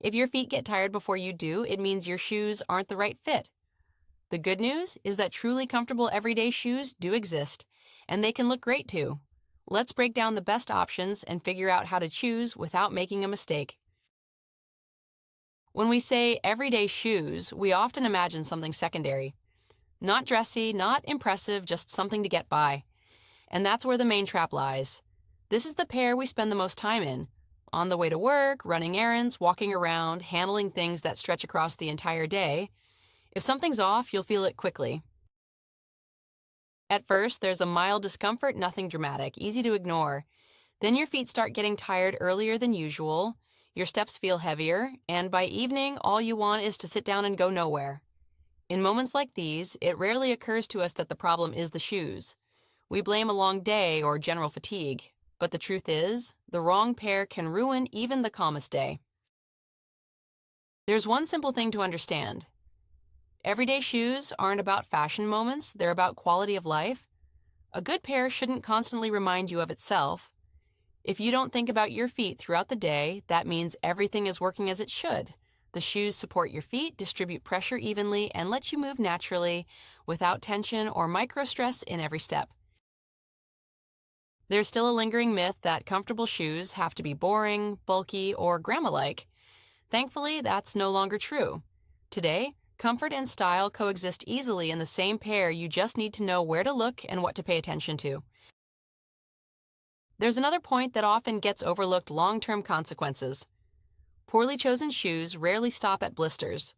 If your feet get tired before you do, it means your shoes aren't the right fit. The good news is that truly comfortable everyday shoes do exist, and they can look great too. Let's break down the best options and figure out how to choose without making a mistake. When we say everyday shoes, we often imagine something secondary. Not dressy, not impressive, just something to get by. And that's where the main trap lies. This is the pair we spend the most time in. On the way to work, running errands, walking around, handling things that stretch across the entire day. If something's off, you'll feel it quickly. At first, there's a mild discomfort, nothing dramatic, easy to ignore. Then your feet start getting tired earlier than usual, your steps feel heavier, and by evening, all you want is to sit down and go nowhere. In moments like these, it rarely occurs to us that the problem is the shoes. We blame a long day or general fatigue, but the truth is, the wrong pair can ruin even the calmest day. There's one simple thing to understand. Everyday shoes aren't about fashion moments, they're about quality of life. A good pair shouldn't constantly remind you of itself. If you don't think about your feet throughout the day, that means everything is working as it should. The shoes support your feet, distribute pressure evenly, and let you move naturally without tension or micro-stress in every step. There's still a lingering myth that comfortable shoes have to be boring, bulky, or grandma-like. Thankfully, that's no longer true. Today, comfort and style coexist easily in the same pair. You just need to know where to look and what to pay attention to. There's another point that often gets overlooked: long-term consequences. Poorly chosen shoes rarely stop at blisters.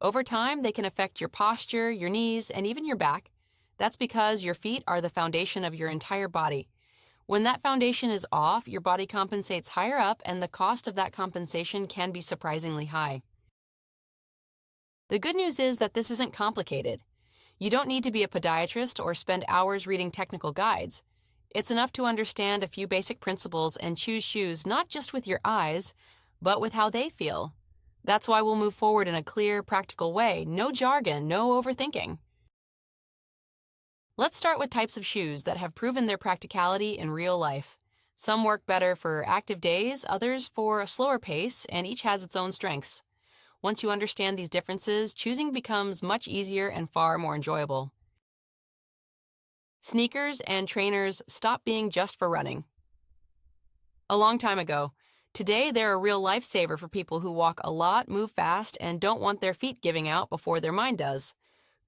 Over time, they can affect your posture, your knees, and even your back. That's because your feet are the foundation of your entire body. When that foundation is off, your body compensates higher up, and the cost of that compensation can be surprisingly high. The good news is that this isn't complicated. You don't need to be a podiatrist or spend hours reading technical guides. It's enough to understand a few basic principles and choose shoes not just with your eyes, but with how they feel. That's why we'll move forward in a clear, practical way. No jargon, no overthinking. Let's start with types of shoes that have proven their practicality in real life. Some work better for active days, others for a slower pace, and each has its own strengths. Once you understand these differences, choosing becomes much easier and far more enjoyable. Sneakers and trainers stop being just for running. A long time ago. Today, they're a real lifesaver for people who walk a lot, move fast, and don't want their feet giving out before their mind does.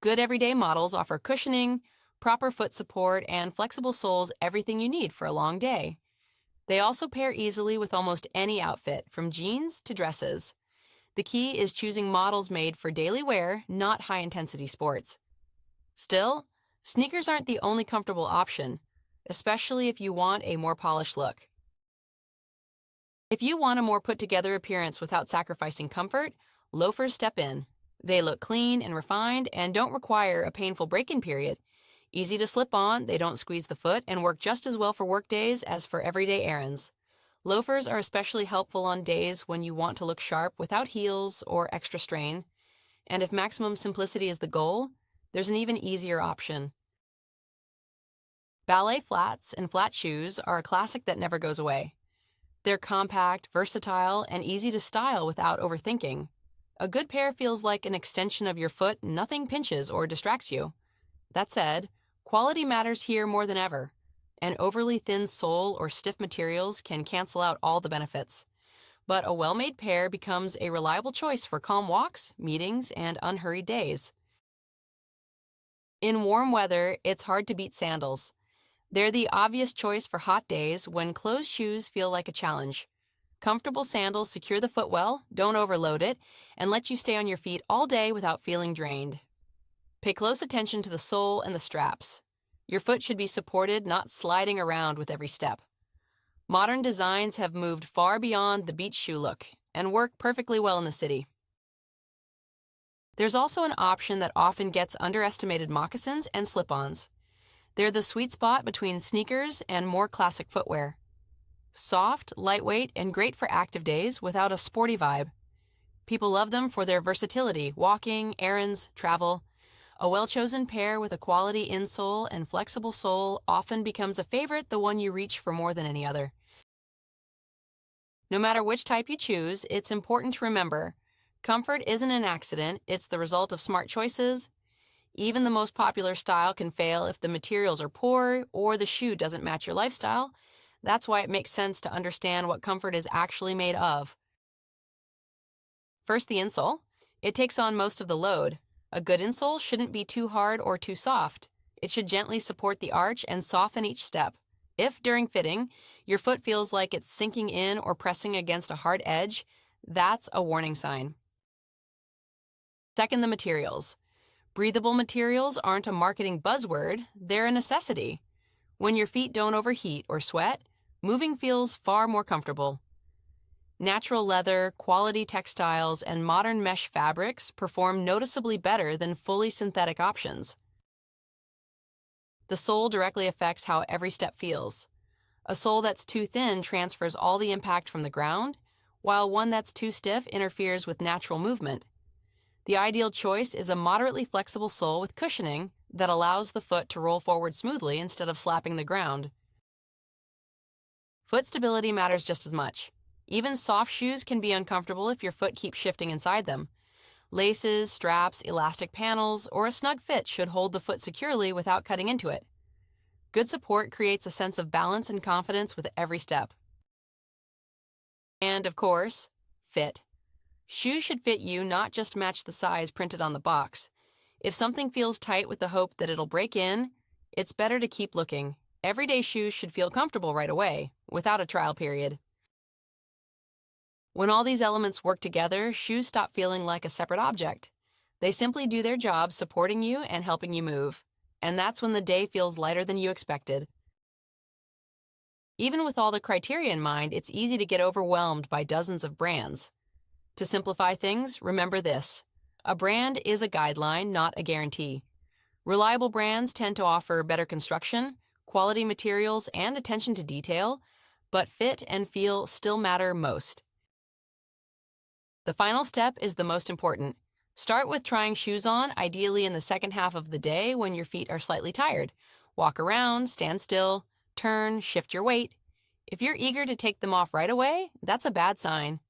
Good everyday models offer cushioning, proper foot support, and flexible soles, everything you need for a long day. They also pair easily with almost any outfit, from jeans to dresses. The key is choosing models made for daily wear, not high-intensity sports. Still, sneakers aren't the only comfortable option, especially if you want a more polished look. If you want a more put-together appearance without sacrificing comfort, loafers step in. They look clean and refined and don't require a painful break-in period. Easy to slip on, they don't squeeze the foot, and work just as well for work days as for everyday errands. Loafers are especially helpful on days when you want to look sharp without heels or extra strain. And if maximum simplicity is the goal, there's an even easier option. Ballet flats and flat shoes are a classic that never goes away. They're compact, versatile, and easy to style without overthinking. A good pair feels like an extension of your foot, nothing pinches or distracts you. That said, quality matters here more than ever. An overly thin sole or stiff materials can cancel out all the benefits. But a well-made pair becomes a reliable choice for calm walks, meetings, and unhurried days. In warm weather, it's hard to beat sandals. They're the obvious choice for hot days when closed shoes feel like a challenge. Comfortable sandals secure the foot well, don't overload it, and let you stay on your feet all day without feeling drained. Pay close attention to the sole and the straps. Your foot should be supported, not sliding around with every step. Modern designs have moved far beyond the beach shoe look and work perfectly well in the city. There's also an option that often gets underestimated: moccasins and slip-ons. They're the sweet spot between sneakers and more classic footwear. Soft, lightweight, and great for active days without a sporty vibe. People love them for their versatility: walking, errands, travel. A well-chosen pair with a quality insole and flexible sole often becomes a favorite, the one you reach for more than any other. No matter which type you choose, it's important to remember comfort isn't an accident, it's the result of smart choices. Even the most popular style can fail if the materials are poor or the shoe doesn't match your lifestyle. That's why it makes sense to understand what comfort is actually made of. First, the insole. It takes on most of the load. A good insole shouldn't be too hard or too soft. It should gently support the arch and soften each step. If, during fitting, your foot feels like it's sinking in or pressing against a hard edge, that's a warning sign. Second, the materials. Breathable materials aren't a marketing buzzword, they're a necessity. When your feet don't overheat or sweat, moving feels far more comfortable. Natural leather, quality textiles, and modern mesh fabrics perform noticeably better than fully synthetic options. The sole directly affects how every step feels. A sole that's too thin transfers all the impact from the ground, while one that's too stiff interferes with natural movement. The ideal choice is a moderately flexible sole with cushioning that allows the foot to roll forward smoothly instead of slapping the ground. Foot stability matters just as much. Even soft shoes can be uncomfortable if your foot keeps shifting inside them. Laces, straps, elastic panels, or a snug fit should hold the foot securely without cutting into it. Good support creates a sense of balance and confidence with every step. And, of course, fit. Shoes should fit you, not just match the size printed on the box. If something feels tight with the hope that it'll break in, it's better to keep looking. Everyday shoes should feel comfortable right away, without a trial period. When all these elements work together, shoes stop feeling like a separate object. They simply do their job supporting you and helping you move. And that's when the day feels lighter than you expected. Even with all the criteria in mind, it's easy to get overwhelmed by dozens of brands. To simplify things, remember this. A brand is a guideline, not a guarantee. Reliable brands tend to offer better construction, quality materials, and attention to detail, but fit and feel still matter most. The final step is the most important. Start with trying shoes on, ideally in the second half of the day when your feet are slightly tired. Walk around, stand still, turn, shift your weight. If you're eager to take them off right away, that's a bad sign.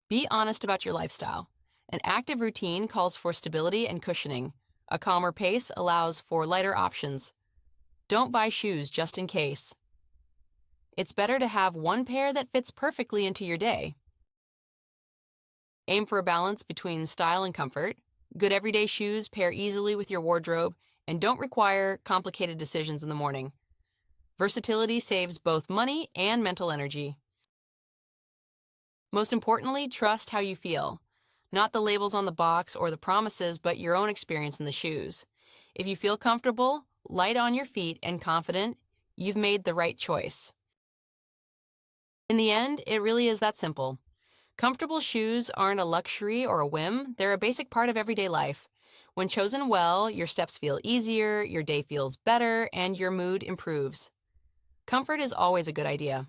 Be honest about your lifestyle. An active routine calls for stability and cushioning. A calmer pace allows for lighter options. Don't buy shoes just in case. It's better to have one pair that fits perfectly into your day. Aim for a balance between style and comfort. Good everyday shoes pair easily with your wardrobe and don't require complicated decisions in the morning. Versatility saves both money and mental energy. Most importantly, trust how you feel. Not the labels on the box or the promises, but your own experience in the shoes. If you feel comfortable, light on your feet, and confident, you've made the right choice. In the end, it really is that simple. Comfortable shoes aren't a luxury or a whim, they're a basic part of everyday life. When chosen well, your steps feel easier, your day feels better, and your mood improves. Comfort is always a good idea.